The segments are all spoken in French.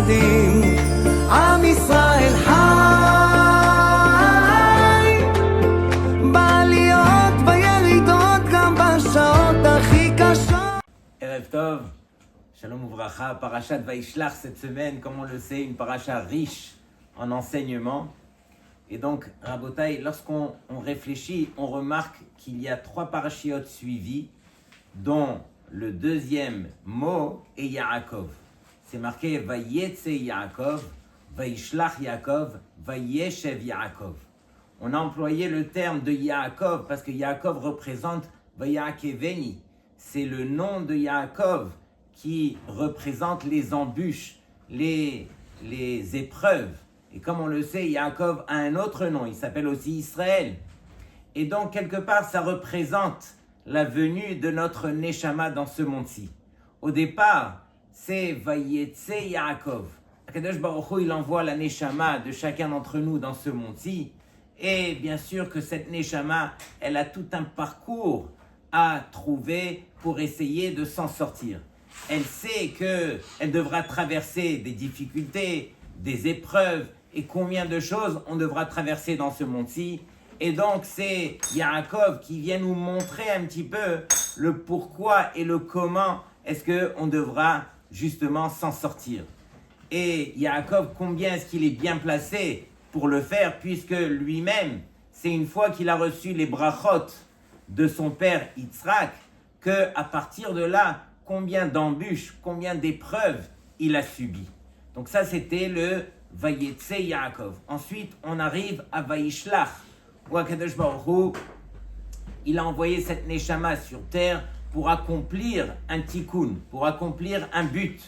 מאוחדים, עם ישראל חי, בעליות וירידות גם בשעות הכי קשות. Erev Tov, Shalom Uvracha, Parashat Vaishlach cette semaine, comme on le sait, une paracha riche en enseignements. Et donc, Rabotai, lorsqu'on réfléchit, on remarque qu'il y a 3 parachiotes suivis, dont le deuxième mot est Yaakov. C'est marqué Vayetse Yaakov, Vaishlach Yaakov, Vayeshev Yaakov. On a employé le terme de Yaakov parce que Yaakov représente Vayakeveni. C'est le nom de Yaakov qui représente les embûches, les épreuves. Et comme on le sait, Yaakov a un autre nom, il s'appelle aussi Israël. Et donc, quelque part, ça représente la venue de notre Neshama dans ce monde-ci. Au départ, c'est Vayetse Yaakov. Akadosh Baruch Hu, il envoie la Neshama de chacun d'entre nous dans ce monde-ci. Et bien sûr que cette Neshama, elle a tout un parcours à trouver pour essayer de s'en sortir. Elle sait qu'elle devra traverser des difficultés, des épreuves, et combien de choses on devra traverser dans ce monde-ci. Et donc c'est Yaakov qui vient nous montrer un petit peu le pourquoi et le comment est-ce qu'on devra justement s'en sortir. Et Yaakov, combien est-ce qu'il est bien placé pour le faire, puisque lui-même, c'est une fois qu'il a reçu les brachot de son père Yitzhak, qu'à partir de là, combien d'embûches, combien d'épreuves il a subi. Donc ça, c'était le Vayetse Yaakov. Ensuite, on arrive à Vaishlach, où Akadosh Baruch Hu, il a envoyé cette Neshama sur terre pour accomplir un tikkun, pour accomplir un but.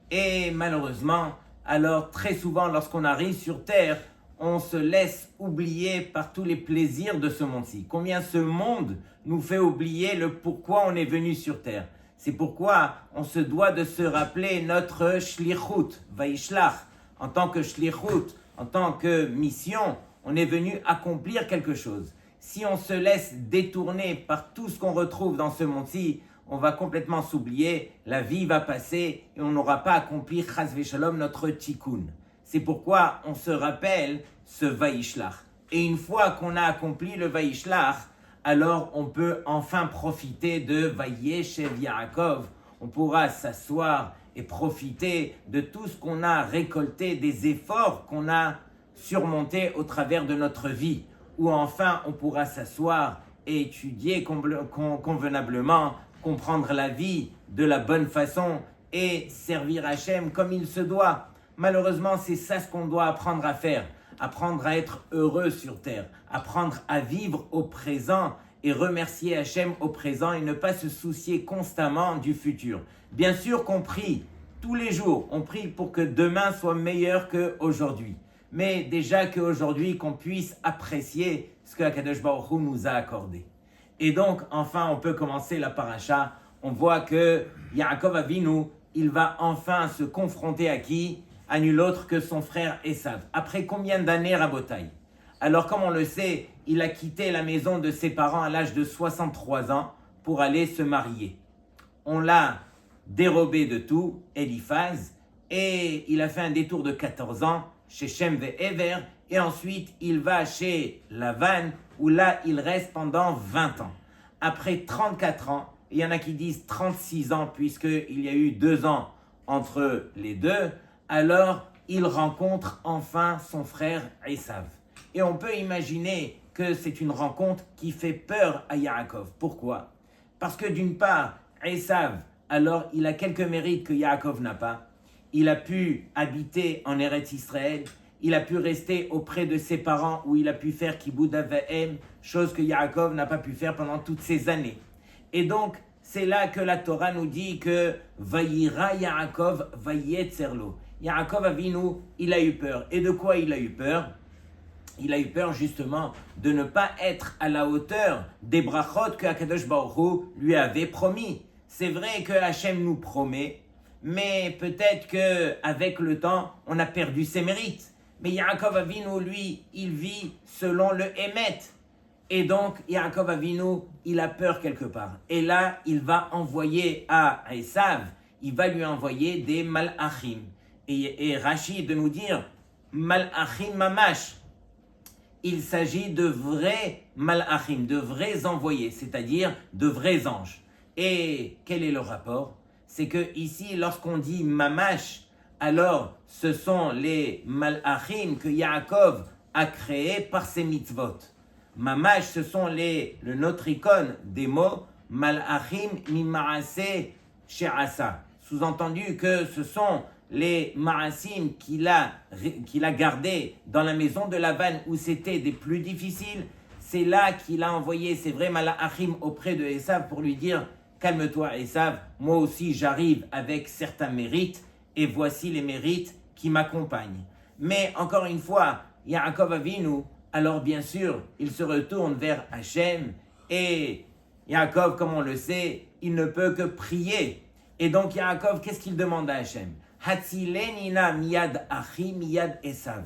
Et malheureusement, alors très souvent, lorsqu'on arrive sur terre, on se laisse oublier par tous les plaisirs de ce monde-ci. Combien ce monde nous fait oublier le pourquoi on est venu sur terre. C'est pourquoi on se doit de se rappeler notre shlichut, Vaishlach. En tant que shlichut, en tant que mission, on est venu accomplir quelque chose. Si on se laisse détourner par tout ce qu'on retrouve dans ce monde-ci, on va complètement s'oublier, la vie va passer et on n'aura pas accompli chas v'shalom notre tikkun. C'est pourquoi on se rappelle ce Vaishlach. Et une fois qu'on a accompli le Vaishlach, alors on peut enfin profiter de Vayeshev Yaakov. On pourra s'asseoir et profiter de tout ce qu'on a récolté, des efforts qu'on a surmontés au travers de notre vie. Ou enfin, on pourra s'asseoir et étudier convenablement, comprendre la vie de la bonne façon et servir Hachem comme il se doit. Malheureusement, c'est ça ce qu'on doit apprendre à faire. Apprendre à être heureux sur terre, apprendre à vivre au présent et remercier Hachem au présent et ne pas se soucier constamment du futur. Bien sûr qu'on prie tous les jours, on prie pour que demain soit meilleur qu'aujourd'hui. Mais déjà qu'aujourd'hui, qu'on puisse apprécier ce que Akadosh Baruch Hu nous a accordé. Et donc, enfin, on peut commencer la paracha. On voit que Yaakov Avinu, il va enfin se confronter à qui ? À nul autre que son frère Esav. Après combien d'années, Rabotai ? Alors, comme on le sait, il a quitté la maison de ses parents à l'âge de 63 ans pour aller se marier. On l'a dérobé de tout, Eliphaz, et il a fait un détour de 14 ans chez Shem ve'Ever, et ensuite il va chez Lavan, où là il reste pendant 20 ans. Après 34 ans, il y en a qui disent 36 ans, puisqu'il y a eu 2 ans entre les deux, alors il rencontre enfin son frère Esav. Et on peut imaginer que c'est une rencontre qui fait peur à Yaakov. Pourquoi ? Parce que d'une part, Esav, alors il a quelques mérites que Yaakov n'a pas. Il a pu habiter en Eretz Israël, il a pu rester auprès de ses parents où il a pu faire Kibbout Avaim, chose que Yaakov n'a pas pu faire pendant toutes ces années. Et donc, c'est là que la Torah nous dit que Vayira Yaakov Vayetzerlo. Yaakov Avinu, il a eu peur. Et de quoi il a eu peur ? Il a eu peur justement de ne pas être à la hauteur des brachot que Akadosh Baruch Hu lui avait promis. C'est vrai que Hachem nous promet, mais peut-être qu'avec le temps, on a perdu ses mérites. Mais Yaakov Avinu, lui, il vit selon le Emet. Et donc, Yaakov Avinu, il a peur quelque part. Et là, il va envoyer à Esav, il va lui envoyer des malachim. et Rashi de nous dire Malachim Mamash. Il s'agit de vrais Malachim, de vrais envoyés, c'est-à-dire de vrais anges. Et quel est le rapport? C'est que ici, lorsqu'on dit Mamash, alors ce sont les Malachim que Yaakov a créés par ses mitzvot. Mamash, ce sont le notricon des mots Malachim Mimaase She'asa. Sous-entendu que ce sont les Ma'asim qu'il a gardés dans la maison de Lavan où c'était des plus difficiles. C'est là qu'il a envoyé ses vrais Malachim auprès de Esav pour lui dire « Calme-toi Esav, moi aussi j'arrive avec certains mérites et voici les mérites qui m'accompagnent. » Mais encore une fois, Yaakov Avinu, alors bien sûr, il se retourne vers Hachem et Yaakov, comme on le sait, il ne peut que prier. Et donc Yaakov, qu'est-ce qu'il demande à Hachem? Hatzilenina miyad achi miyad Esav.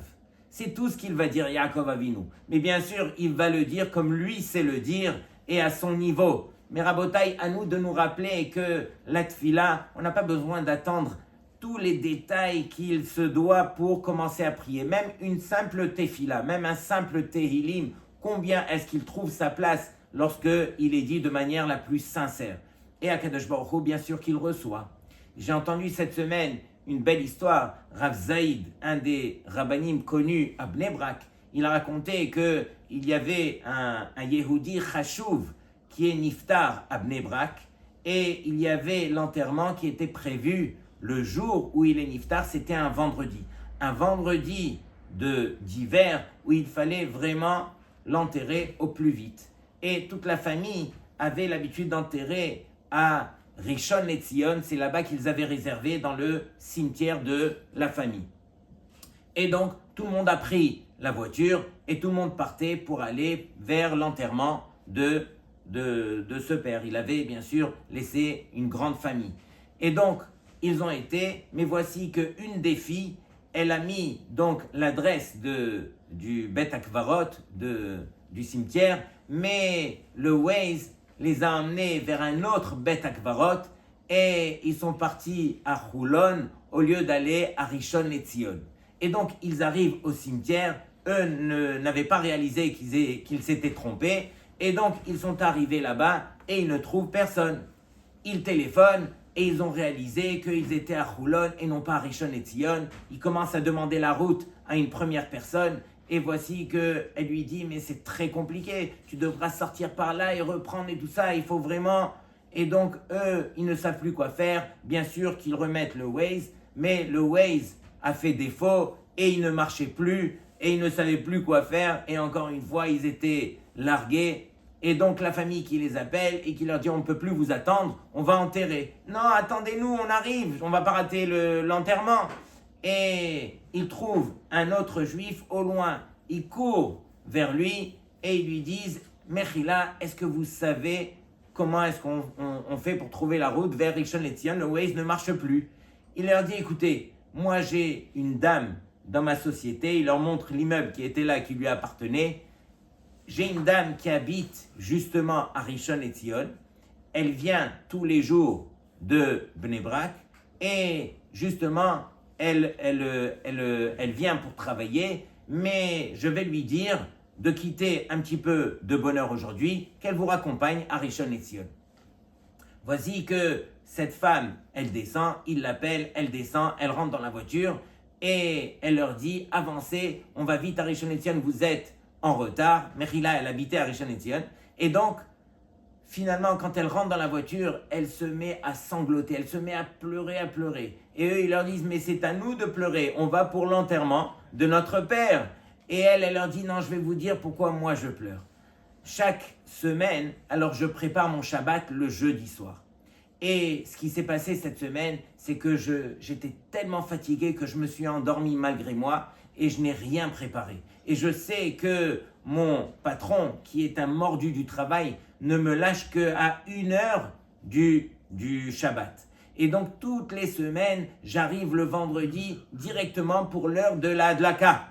C'est tout ce qu'il va dire Yaakov Avinu. Mais bien sûr, il va le dire comme lui sait le dire et à son niveau. Mais Rabotai, à nous de nous rappeler que la tfila, on n'a pas besoin d'attendre tous les détails qu'il se doit pour commencer à prier. Même une simple tefila, même un simple tehilim, combien est-ce qu'il trouve sa place lorsqu'il est dit de manière la plus sincère? Et à Kadosh Baruch Hu, bien sûr qu'il reçoit. J'ai entendu cette semaine une belle histoire. Rav Zaïd, un des rabbanim connus à Bnei Brak, il a raconté qu'il y avait un Yehudi Chashuv qui est niftar à Bnei Brak et il y avait l'enterrement qui était prévu le jour où il est niftar, c'était un vendredi. Un vendredi d'hiver où il fallait vraiment l'enterrer au plus vite. Et toute la famille avait l'habitude d'enterrer à Rishon LeZion, c'est là-bas qu'ils avaient réservé dans le cimetière de la famille. Et donc, tout le monde a pris la voiture et tout le monde partait pour aller vers l'enterrement de ce père. Il avait bien sûr laissé une grande famille. Et donc, ils ont été, mais voici qu'une des filles, elle a mis donc l'adresse du Bet Akvarot, du cimetière, mais le Waze les a emmenés vers un autre Bet Akvarot et ils sont partis à Choulon au lieu d'aller à Rishon LeZion. Et donc ils arrivent au cimetière, eux n'avaient pas réalisé qu'ils s'étaient trompés et donc ils sont arrivés là-bas et ils ne trouvent personne. Ils téléphonent et ils ont réalisé qu'ils étaient à Choulon et non pas à Rishon LeZion. Ils commencent à demander la route à une première personne. Et voici qu'elle lui dit, mais c'est très compliqué, tu devras sortir par là et reprendre et tout ça, il faut vraiment... Et donc, eux, ils ne savent plus quoi faire. Bien sûr qu'ils remettent le Waze, mais le Waze a fait défaut et il ne marchait plus et ils ne savaient plus quoi faire. Et encore une fois, ils étaient largués. Et donc, la famille qui les appelle et qui leur dit, on ne peut plus vous attendre, on va enterrer. Non, attendez-nous, on arrive, on ne va pas rater l'enterrement. Et ils trouvent un autre juif au loin. Ils courent vers lui et ils lui disent « Mechila, est-ce que vous savez comment est-ce qu'on fait pour trouver la route vers Rishon LeZion? Le Waze ne marche plus. » Il leur dit « Écoutez, moi j'ai une dame dans ma société. » Il leur montre l'immeuble qui était là, qui lui appartenait. « J'ai une dame qui habite justement à Rishon LeZion. Elle vient tous les jours de Bnei Brak et justement... Elle vient pour travailler, mais je vais lui dire de quitter un petit peu de bonheur aujourd'hui, qu'elle vous raccompagne à Rishon LeZion. Voici que cette femme, elle descend, il l'appelle, elle descend, elle rentre dans la voiture et elle leur dit « Avancez, on va vite à Rishon LeZion, vous êtes en retard. » Mechila, elle habitait à Rishon LeZion. Et donc, finalement, quand elle rentre dans la voiture, elle se met à sangloter, elle se met à pleurer. Et eux, ils leur disent, mais c'est à nous de pleurer, on va pour l'enterrement de notre père. Et elle leur dit, non, je vais vous dire pourquoi moi je pleure. Chaque semaine, alors je prépare mon Shabbat le jeudi soir. Et ce qui s'est passé cette semaine, c'est que j'étais tellement fatigué que je me suis endormi malgré moi et je n'ai rien préparé. Et je sais que mon patron, qui est un mordu du travail, ne me lâche qu'à 1 heure du Shabbat. Et donc, toutes les semaines, j'arrive le vendredi directement pour l'heure de la Hadlaka.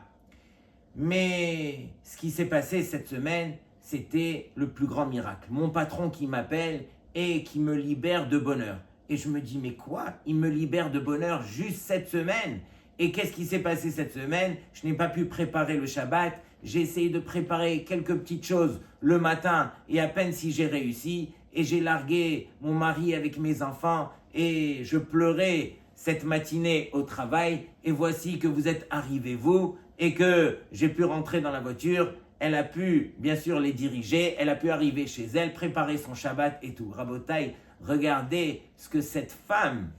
Mais ce qui s'est passé cette semaine, c'était le plus grand miracle. Mon patron qui m'appelle et qui me libère de bonheur. Et je me dis, mais quoi? Il me libère de bonheur juste cette semaine? Et qu'est-ce qui s'est passé cette semaine? Je n'ai pas pu préparer le Shabbat. J'ai essayé de préparer quelques petites choses le matin et à peine si j'ai réussi. Et j'ai largué mon mari avec mes enfants et je pleurais cette matinée au travail. Et voici que vous êtes arrivés, vous, et que j'ai pu rentrer dans la voiture. Elle a pu, bien sûr, les diriger. Elle a pu arriver chez elle, préparer son Shabbat et tout. Rabotai, regardez ce que cette femme,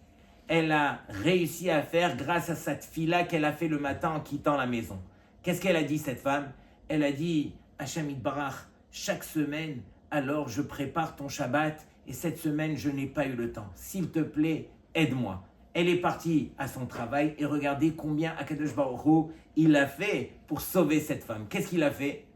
elle a réussi à faire grâce à cette fille-là qu'elle a fait le matin en quittant la maison. Qu'est-ce qu'elle a dit, cette femme? Elle a dit, Hachem Yitbarach, chaque semaine, alors je prépare ton Shabbat et cette semaine, je n'ai pas eu le temps. S'il te plaît, aide-moi. Elle est partie à son travail et regardez combien Akadosh Baruch Hu, il a fait pour sauver cette femme. Qu'est-ce qu'il a fait?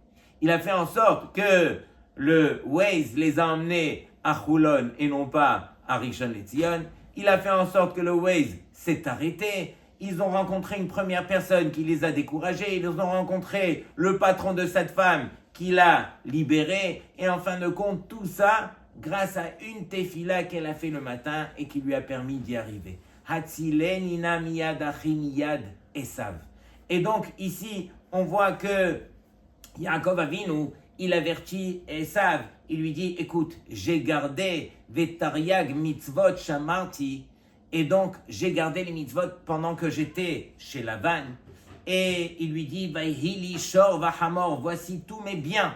Il a fait en sorte que le Waze les a emmenés à Choulon et non pas à Rishon LeZion. Il a fait en sorte que le Waze s'est arrêté. Ils ont rencontré une première personne qui les a découragés. Ils ont rencontré le patron de cette femme qui l'a libérée. Et en fin de compte, tout ça grâce à une tefila qu'elle a fait le matin et qui lui a permis d'y arriver. Hatzilenina miyad achi miyad Esav. Et donc ici, on voit que Yaakov Avinu, il avertit Esav. Il lui dit, écoute, j'ai gardé Vetariag mitzvot shamarti. Et donc, j'ai gardé les mitzvot pendant que j'étais chez Lavan. Et il lui dit, Vaihili shor vahamor, voici tous mes biens.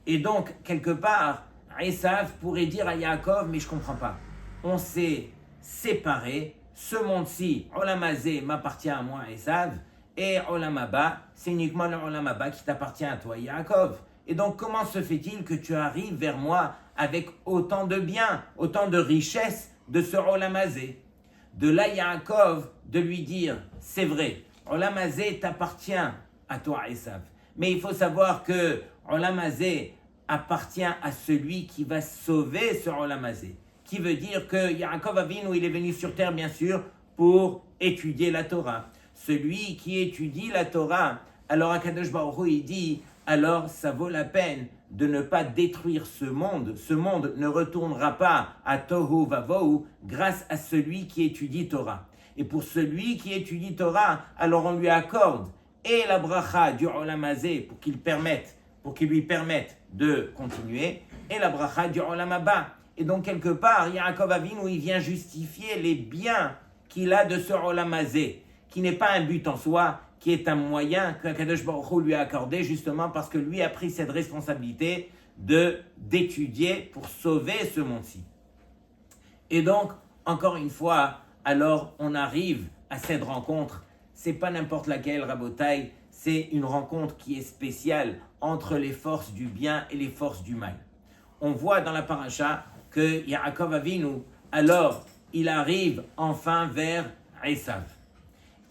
Et donc, quelque part, Esav pourrait dire à Yaakov, mais je ne comprends pas. On s'est séparés. Ce monde-ci, Olam Hazé, m'appartient à moi, Esav. Et Olam Haba, c'est uniquement le Olam Haba qui t'appartient à toi, Yaakov. Et donc, comment se fait-il que tu arrives vers moi avec autant de biens, autant de richesses de ce Olam Hazé? De là, Yaakov, de lui dire, c'est vrai, Olam Hazé t'appartient à toi, Esav. Mais il faut savoir que Olam Hazé appartient à celui qui va sauver ce Olam Hazé. Qui veut dire que Yaakov Avinu, il est venu sur terre, bien sûr, pour étudier la Torah. Celui qui étudie la Torah, alors Akadosh Baruch Hu, il dit, alors ça vaut la peine de ne pas détruire ce monde. Ce monde ne retournera pas à Tohu Vavohu grâce à celui qui étudie Torah. Et pour celui qui étudie Torah, alors on lui accorde et la bracha du Olam Hazé pour qu'il lui permette de continuer, et la bracha du Olam Haba. Et donc quelque part, Yaakov Avinu, il vient justifier les biens qu'il a de ce Olam Hazé, qui n'est pas un but en soi, qui est un moyen qu'Akadosh Baruch Hu lui a accordé justement parce que lui a pris cette responsabilité d'étudier pour sauver ce monde-ci. Et donc, encore une fois, alors on arrive à cette rencontre. C'est pas n'importe laquelle, Rabotai, c'est une rencontre qui est spéciale entre les forces du bien et les forces du mal. On voit dans la paracha que Yaakov Avinu, alors, il arrive enfin vers Esav.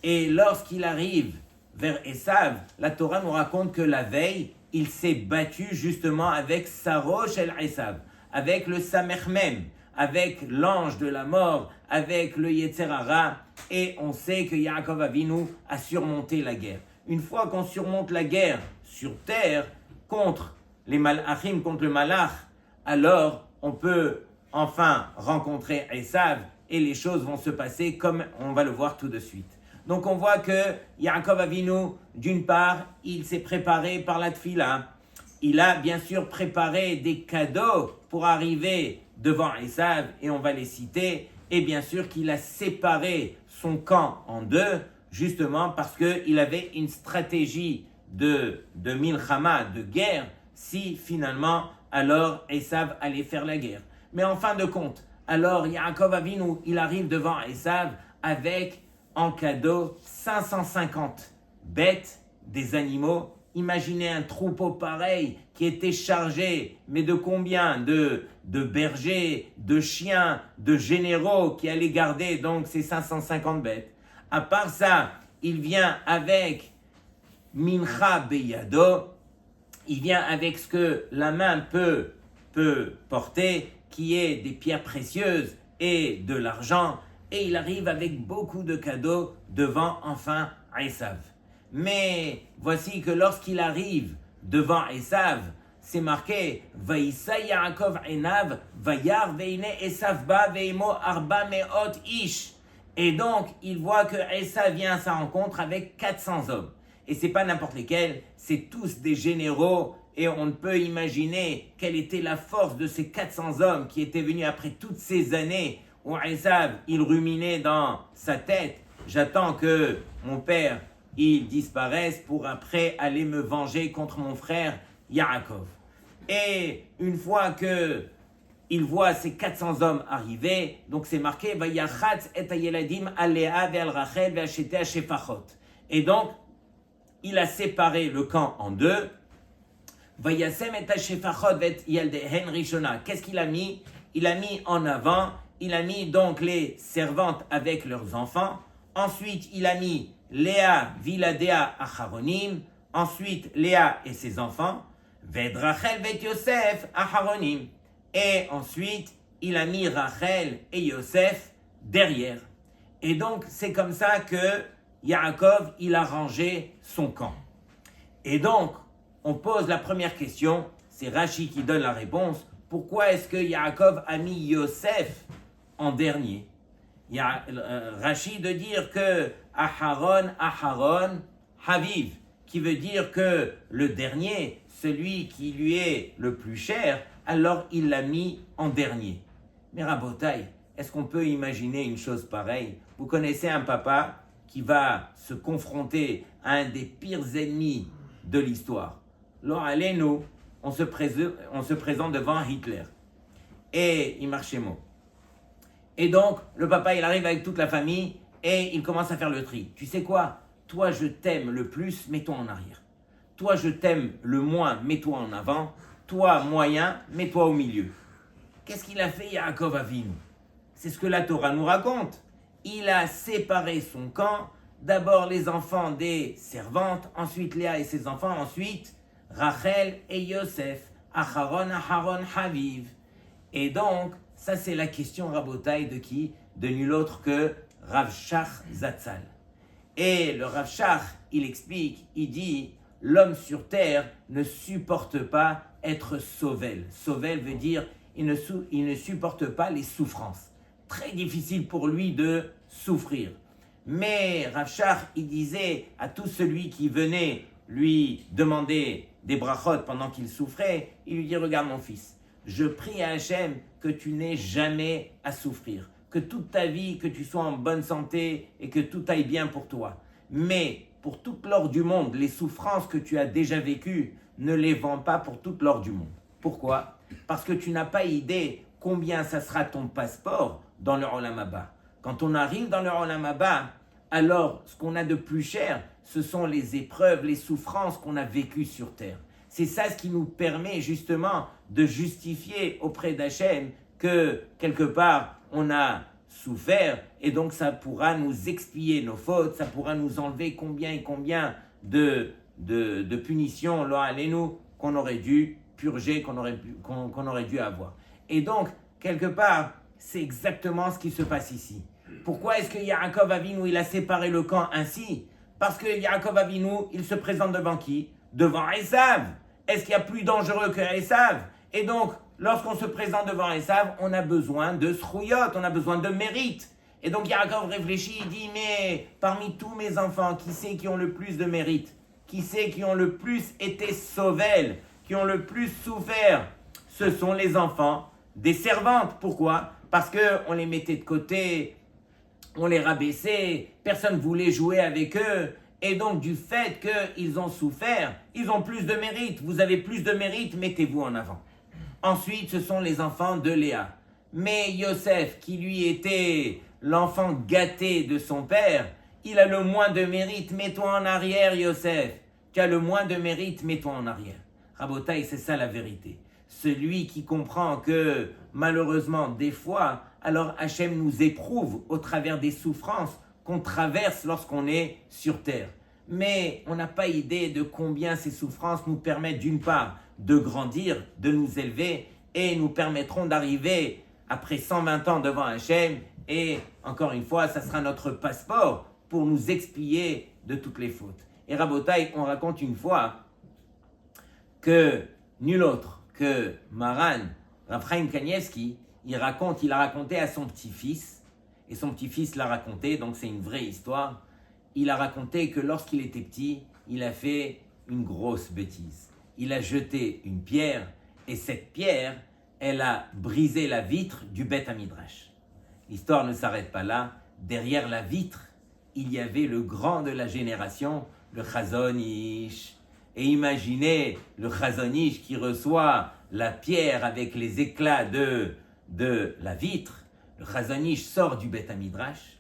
Et lorsqu'il arrive vers Esav, la Torah nous raconte que la veille, il s'est battu justement avec Sarosh el Esav, avec le Samermem, avec l'ange de la mort, avec le Yetzer Hara, et on sait que Yaakov Avinu a surmonté la guerre. Une fois qu'on surmonte la guerre sur terre contre les Malachim, contre le Malach, alors on peut enfin rencontrer Esav et les choses vont se passer comme on va le voir tout de suite. Donc on voit que Yaakov Avinu, d'une part, il s'est préparé par la tfila. Il a bien sûr préparé des cadeaux pour arriver devant Esav, et on va les citer. Et bien sûr qu'il a séparé son camp en deux, justement parce qu'il avait une stratégie de milchama, de guerre, si finalement, alors Esav allait faire la guerre. Mais en fin de compte, alors Yaakov Avinu, il arrive devant Esav avec en cadeau 550 bêtes, des animaux. Imaginez un troupeau pareil qui était chargé, mais de combien? De bergers, de chiens, de généraux qui allaient garder donc ces 550 bêtes. À part ça, il vient avec Mincha Beyado, il vient avec ce que la main peut porter, qui est des pierres précieuses et de l'argent. Et il arrive avec beaucoup de cadeaux devant enfin Esav. Mais voici que lorsqu'il arrive devant Esav, c'est marqué Vaïssa Yaakov Enav, Vayar Veine Esav Ba Veimo Arba Meot Ish. Et donc, il voit que Esav vient à sa rencontre avec 400 hommes. Et ce n'est pas n'importe lesquels, c'est tous des généraux. Et on ne peut imaginer quelle était la force de ces 400 hommes qui étaient venus après toutes ces années où Esav, il ruminait dans sa tête. J'attends que mon père, il disparaisse pour après aller me venger contre mon frère Yaakov. Et une fois que il voit ces 400 hommes arriver, donc c'est marqué Vayachatz et hayeladim al Léa ve'al Rachel ve'achete hashefachot. Et donc, il a séparé le camp en deux. Vayasem et hashefachot ve'et yaldehen rishona. Qu'est-ce qu'il a mis? Il a mis en avant, il a mis donc les servantes avec leurs enfants. Ensuite, il a mis Léa viladea acharonim. Ensuite, Léa et ses enfants. Ve'et Rachel ve'et Yosef acharonim. Et ensuite, il a mis Rachel et Yosef derrière. Et donc, c'est comme ça que Yaakov, il a rangé son camp. Et donc, on pose la première question, c'est Rashi qui donne la réponse. Pourquoi est-ce que Yaakov a mis Yosef en dernier? Il y a Rashi de dire que Aharon, Haviv, qui veut dire que le dernier, celui qui lui est le plus cher, alors il l'a mis en dernier. Mais Rabotai, est-ce qu'on peut imaginer une chose pareille? Vous connaissez un papa qui va se confronter à un des pires ennemis de l'histoire. Alors, allez, nous, on se présente devant Hitler. Et il marche chez moi. Et donc, le papa, il arrive avec toute la famille et il commence à faire le tri. Tu sais quoi? Toi, je t'aime le plus, mets-toi en arrière. Toi, je t'aime le moins, mets-toi en avant. Toi, moyen, mets-toi au milieu. Qu'est-ce qu'il a fait, Yaakov Avinu? C'est ce que la Torah nous raconte. Il a séparé son camp, d'abord les enfants des servantes, ensuite Léa et ses enfants, ensuite Rachel et Yosef, Aharon, Haviv. Et donc, ça c'est la question Rabotai de qui? De nul autre que Rav Shach Zatzal. Et le Rav Shach, il explique, il dit, l'homme sur terre ne supporte pas être sovel. Sovel veut dire il ne supporte pas les souffrances. Très difficile pour lui de souffrir. Mais Rav Shach, il disait à tout celui qui venait lui demander des brachot pendant qu'il souffrait, il lui dit, regarde mon fils, je prie à Hachem que tu n'aies jamais à souffrir, que toute ta vie, que tu sois en bonne santé et que tout aille bien pour toi. Mais pour toute l'or du monde, les souffrances que tu as déjà vécues, ne les vends pas pour toute l'or du monde. Pourquoi? Parce que tu n'as pas idée combien ça sera ton passeport dans le Olam Haba. Quand on arrive dans le Olam Haba, alors ce qu'on a de plus cher, ce sont les épreuves, les souffrances qu'on a vécues sur terre. C'est ça ce qui nous permet justement de justifier auprès d'Hachem que quelque part on a souffert et donc ça pourra nous expier nos fautes, ça pourra nous enlever combien et combien de punitions, nous qu'on aurait dû purger, qu'on aurait dû avoir. Et donc, quelque part, c'est exactement ce qui se passe ici. Pourquoi est-ce que Yaakov Avinu, il a séparé le camp ainsi? Parce que Yaakov Avinu, il se présente devant qui? Devant Esav. Est-ce qu'il y a plus dangereux que Esav? Et donc, lorsqu'on se présente devant Esav, on a besoin de srouyot, on a besoin de mérite. Et donc Yaakov réfléchit, il dit, mais parmi tous mes enfants, qui c'est qui ont le plus de mérite? Qui c'est qui ont le plus été sauvels, qui ont le plus souffert? Ce sont les enfants des servantes. Pourquoi? Parce qu'on les mettait de côté, on les rabaissait, personne ne voulait jouer avec eux. Et donc, du fait qu'ils ont souffert, ils ont plus de mérite. Vous avez plus de mérite, mettez-vous en avant. Ensuite, ce sont les enfants de Léa. Mais Yosef, qui lui était l'enfant gâté de son père, il a le moins de mérite. Mets-toi en arrière, Yosef. Tu as le moins de mérite, mets-toi en arrière. Rabotai, c'est ça la vérité. Celui qui comprend que, malheureusement, des fois, alors Hachem nous éprouve au travers des souffrances qu'on traverse lorsqu'on est sur terre. Mais on n'a pas idée de combien ces souffrances nous permettent d'une part de grandir, de nous élever et nous permettront d'arriver après 120 ans devant Hachem et encore une fois, ça sera notre passeport pour nous expier de toutes les fautes. Et Rabotai, on raconte une fois que nul autre que Maran, Rav Chaim Kanievski, il a raconté à son petit-fils Et son petit-fils l'a raconté, donc c'est une vraie histoire. Il a raconté que lorsqu'il était petit, il a fait une grosse bêtise. Il a jeté une pierre, et cette pierre, elle a brisé la vitre du Beth Amidrash. L'histoire ne s'arrête pas là. Derrière la vitre, il y avait le grand de la génération, le Chazon Ish. Et imaginez le Chazon Ish qui reçoit la pierre avec les éclats de la vitre. Le Chazon Ish sort du Beth Amidrash.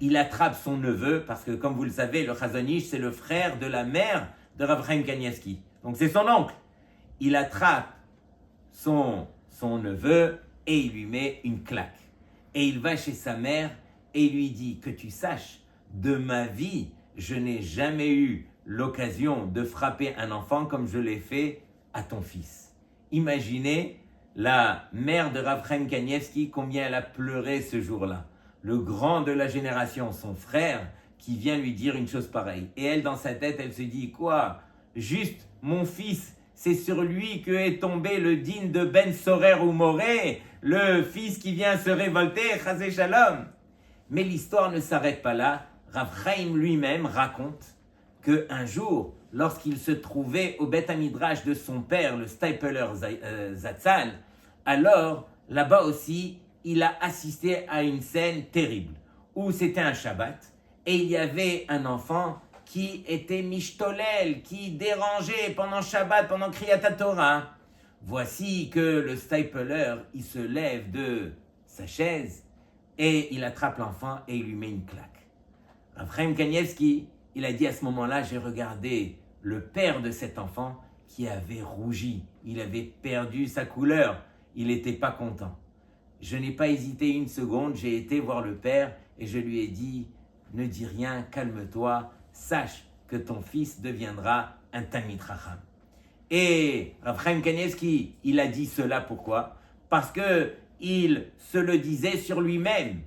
Il attrape son neveu, parce que comme vous le savez, le Chazon Ish, c'est le frère de la mère de Rav Chaim Kanievski. Donc c'est son oncle. Il attrape son neveu et il lui met une claque. Et il va chez sa mère et il lui dit que tu saches, de ma vie, je n'ai jamais eu l'occasion de frapper un enfant comme je l'ai fait à ton fils. Imaginez la mère de Rav Chaim Kanievski, combien elle a pleuré ce jour-là. Le grand de la génération, son frère, qui vient lui dire une chose pareille. Et elle, dans sa tête, elle se dit, quoi? Juste, mon fils, c'est sur lui que est tombé le digne de Ben Sorer ou Moré, le fils qui vient se révolter, Chazé Shalom. Mais l'histoire ne s'arrête pas là. Rav Chaim lui-même raconte qu'un jour, lorsqu'il se trouvait au Beth Amidrash de son père, le Stapler Zatzal, alors, là-bas aussi, il a assisté à une scène terrible, où c'était un Shabbat, et il y avait un enfant qui était mishtolel, qui dérangeait pendant Shabbat, pendant Kriyat Torah. Voici que le Stapler, il se lève de sa chaise, et il attrape l'enfant et il lui met une claque. Rav Chaim Kanievski, il a dit à ce moment-là, j'ai regardé le père de cet enfant qui avait rougi, il avait perdu sa couleur, il n'était pas content. Je n'ai pas hésité une seconde, j'ai été voir le père et je lui ai dit, ne dis rien, calme-toi, sache que ton fils deviendra un Talmid Chacham. Et Rav Chaim Kanievski, il a dit cela pourquoi? Parce que il se le disait sur lui-même,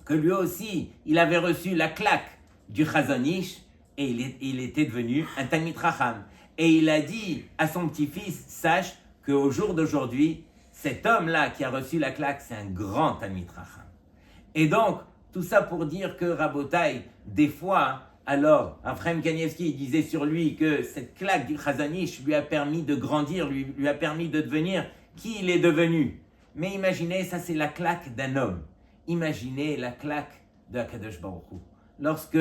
que lui aussi, il avait reçu la claque du Chazon Ish et il était devenu un Talmid Chacham. Et il a dit à son petit-fils, sache qu'au jour d'aujourd'hui, cet homme-là qui a reçu la claque, c'est un grand Talmid Chacham. Et donc, tout ça pour dire que Rabotai, des fois, alors, Rav Chaim Kanievski disait sur lui que cette claque du Chazon Ish lui a permis de grandir, lui a permis de devenir qui il est devenu. Mais imaginez, ça c'est la claque d'un homme. Imaginez la claque de Akadosh Baruch Hu. Lorsque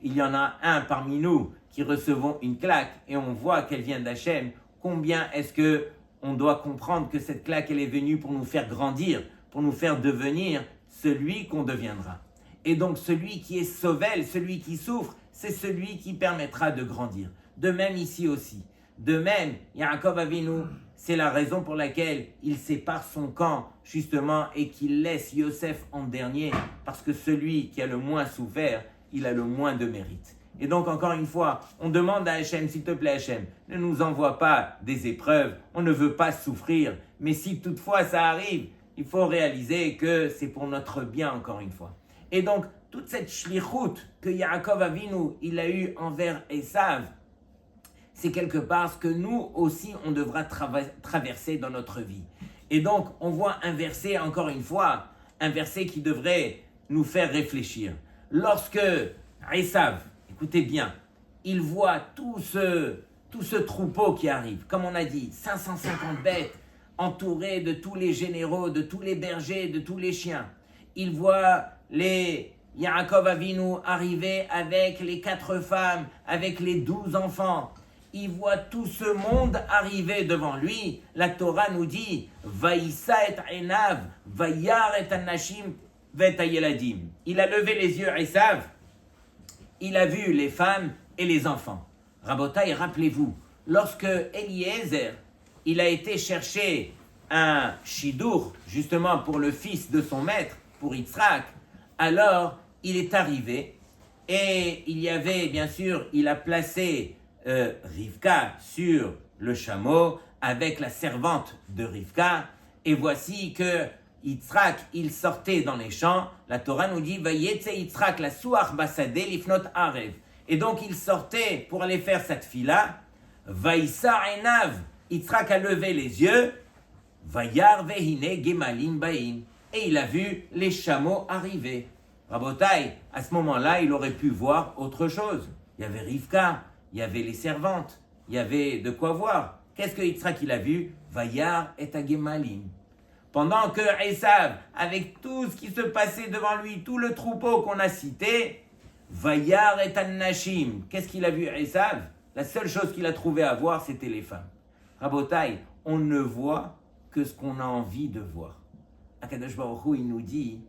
il y en a un parmi nous qui recevons une claque et on voit qu'elle vient d'Hachem, combien est-ce que on doit comprendre que cette claque elle est venue pour nous faire grandir, pour nous faire devenir celui qu'on deviendra. Et donc celui qui est sauvel, celui qui souffre, c'est celui qui permettra de grandir. De même ici aussi. De même, Yaakov Avinu, c'est la raison pour laquelle il sépare son camp, justement, et qu'il laisse Yosef en dernier, parce que celui qui a le moins souffert, il a le moins de mérite. Et donc, encore une fois, on demande à Hachem, s'il te plaît Hachem, ne nous envoie pas des épreuves, on ne veut pas souffrir, mais si toutefois ça arrive, il faut réaliser que c'est pour notre bien, encore une fois. Et donc, toute cette shlichut que Yaakov Avinu, il a eu envers Esav, c'est quelque part ce que nous aussi, on devra traverser dans notre vie. Et donc, on voit un verset, encore une fois, un verset qui devrait nous faire réfléchir. Lorsque Esav, écoutez bien, il voit tout ce troupeau qui arrive, comme on a dit, 550 bêtes, entourées de tous les généraux, de tous les bergers, de tous les chiens. Il voit les Yaakov Avinu arriver avec les 4 femmes, avec les 12 enfants. Il voit tout ce monde arriver devant lui. La Torah nous dit Vaïssa et Enav, Vayar et Anashim, Vet Ayeladim. Il a levé les yeux, Esav. Il a vu les femmes et les enfants. Rabotai, rappelez-vous, lorsque Eliezer, il a été chercher un shidur, justement pour le fils de son maître, pour Yitzhak, alors il est arrivé et il y avait, bien sûr, il a placé Rivka sur le chameau avec la servante de Rivka, et voici que Yitzhak, il sortait dans les champs. La Torah nous dit Vayetze Yitzhak la suach basadeh lifnot arev. Et donc il sortait pour aller faire cette fila. Vaïssa enav. Yitzhak a levé les yeux. Vayar vehine gemalim bain. et il a vu les chameaux arriver. Rabotai, à ce moment-là, il aurait pu voir autre chose. Il y avait Rivka, il y avait les servantes, il y avait de quoi voir. Qu'est-ce que Yitzhak il a vu? Vayar et Agemalim. Pendant que Esav, avec tout ce qui se passait devant lui, tout le troupeau qu'on a cité, Vayar et Nashim. Qu'est-ce qu'il a vu Esav? La seule chose qu'il a trouvé à voir, c'était les femmes. Rabotai, on ne voit que ce qu'on a envie de voir. Akadosh Baruch Hu, il nous dit,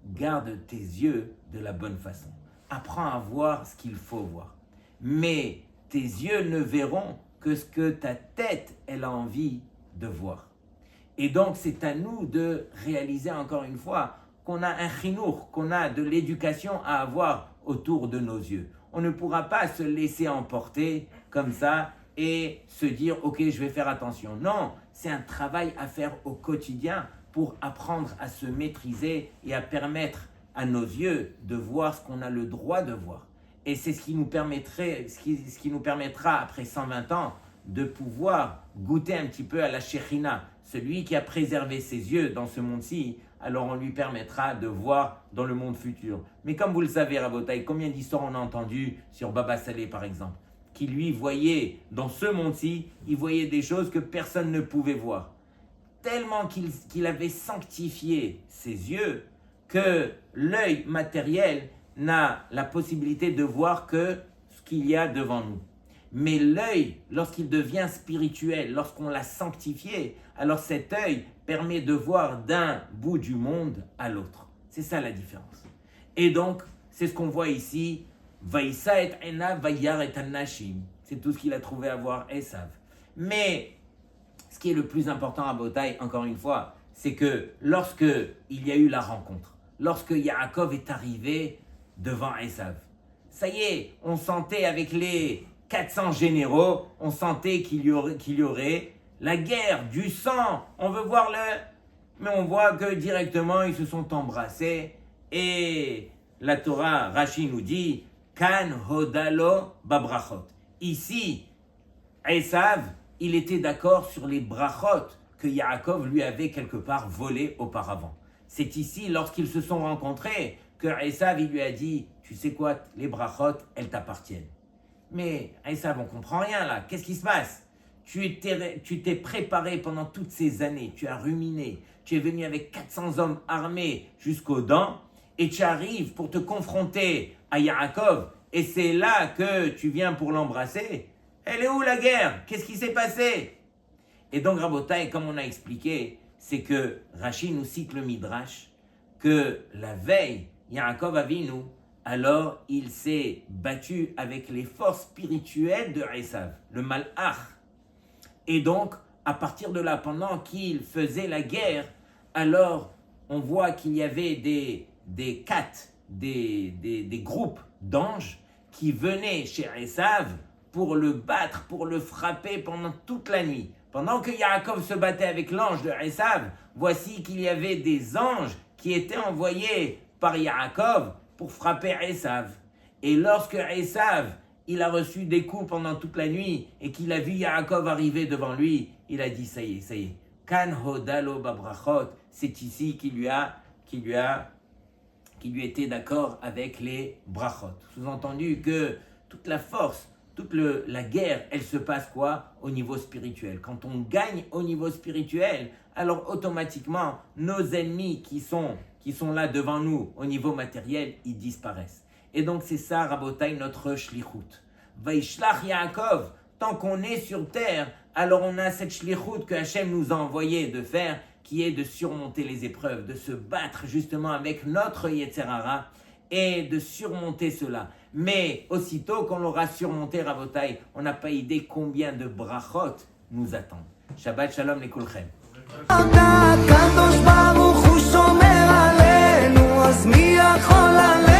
garde tes yeux de la bonne façon. Apprends à voir ce qu'il faut voir. Mais tes yeux ne verront que ce que ta tête, elle a envie de voir. Et donc, c'est à nous de réaliser encore une fois qu'on a un chinour, qu'on a de l'éducation à avoir autour de nos yeux. On ne pourra pas se laisser emporter comme ça et se dire « Ok, je vais faire attention ». Non, c'est un travail à faire au quotidien pour apprendre à se maîtriser et à permettre à nos yeux de voir ce qu'on a le droit de voir. Et c'est ce qui nous permettra après 120 ans de pouvoir goûter un petit peu à la Shekhinah. Celui qui a préservé ses yeux dans ce monde-ci, alors on lui permettra de voir dans le monde futur. Mais comme vous le savez, Rabotai, combien d'histoires on a entendues sur Baba Saleh par exemple, qui lui voyait dans ce monde-ci, il voyait des choses que personne ne pouvait voir. Tellement qu'il avait sanctifié ses yeux que l'œil matériel n'a la possibilité de voir que ce qu'il y a devant nous. Mais l'œil, lorsqu'il devient spirituel, lorsqu'on l'a sanctifié, alors cet œil permet de voir d'un bout du monde à l'autre. C'est ça la différence. Et donc, c'est ce qu'on voit ici. Vaïssa et Ena, Vayar et Nashim. C'est tout ce qu'il a trouvé à voir Esav. Mais ce qui est le plus important à Botaï, encore une fois, c'est que lorsque il y a eu la rencontre, lorsque Yaakov est arrivé devant Esav, ça y est, on sentait avec les 400 généraux, on sentait qu'il y aurait la guerre, du sang, on veut voir mais on voit que directement ils se sont embrassés et la Torah, Rashi nous dit Kan hodalo babrachot. Ici, Esav, il était d'accord sur les brachot que Yaakov lui avait quelque part volé auparavant. C'est ici, lorsqu'ils se sont rencontrés, que Esav il lui a dit, tu sais quoi, les brachot, elles t'appartiennent. Mais Esav, on ne comprend rien là, qu'est-ce qui se passe? Tu t'es préparé pendant toutes ces années, tu as ruminé, tu es venu avec 400 hommes armés jusqu'aux dents, et tu arrives pour te confronter à Yaakov, et c'est là que tu viens pour l'embrasser. Elle est où la guerre? Qu'est-ce qui s'est passé? Et donc Rabotai, comme on a expliqué, c'est que Rashi nous cite le Midrash, que la veille, Yaakov Avinu, alors il s'est battu avec les forces spirituelles de Esav, le Malach. Et donc, à partir de là, pendant qu'il faisait la guerre, alors on voit qu'il y avait des groupes d'anges qui venaient chez Esav pour le battre, pour le frapper pendant toute la nuit. Pendant que Yaakov se battait avec l'ange de Esav, voici qu'il y avait des anges qui étaient envoyés par Yaakov pour frapper Esav. Et lorsque Esav, il a reçu des coups pendant toute la nuit et qu'il a vu Yaakov arriver devant lui, il a dit ça y est. Kan hodalo babrachot, c'est ici qu'il lui était d'accord avec les brachot. Sous-entendu que toute la force, toute la guerre, elle se passe quoi? Au niveau spirituel. Quand on gagne au niveau spirituel, alors automatiquement, nos ennemis qui sont là devant nous au niveau matériel, ils disparaissent. Et donc c'est ça, Rabotai, notre shlichut. Vaishlach Yaakov, tant qu'on est sur terre, alors on a cette shlichut que Hachem nous a envoyé de faire, qui est de surmonter les épreuves, de se battre justement avec notre Yetzer Hara et de surmonter cela. Mais aussitôt qu'on l'aura surmonté, Rabotai, on n'a pas idée combien de brachot nous attendent. Shabbat Shalom לכולכם. אתה הקדוש ברוך הוא שומר עלינו, אז מי יכול עלינו?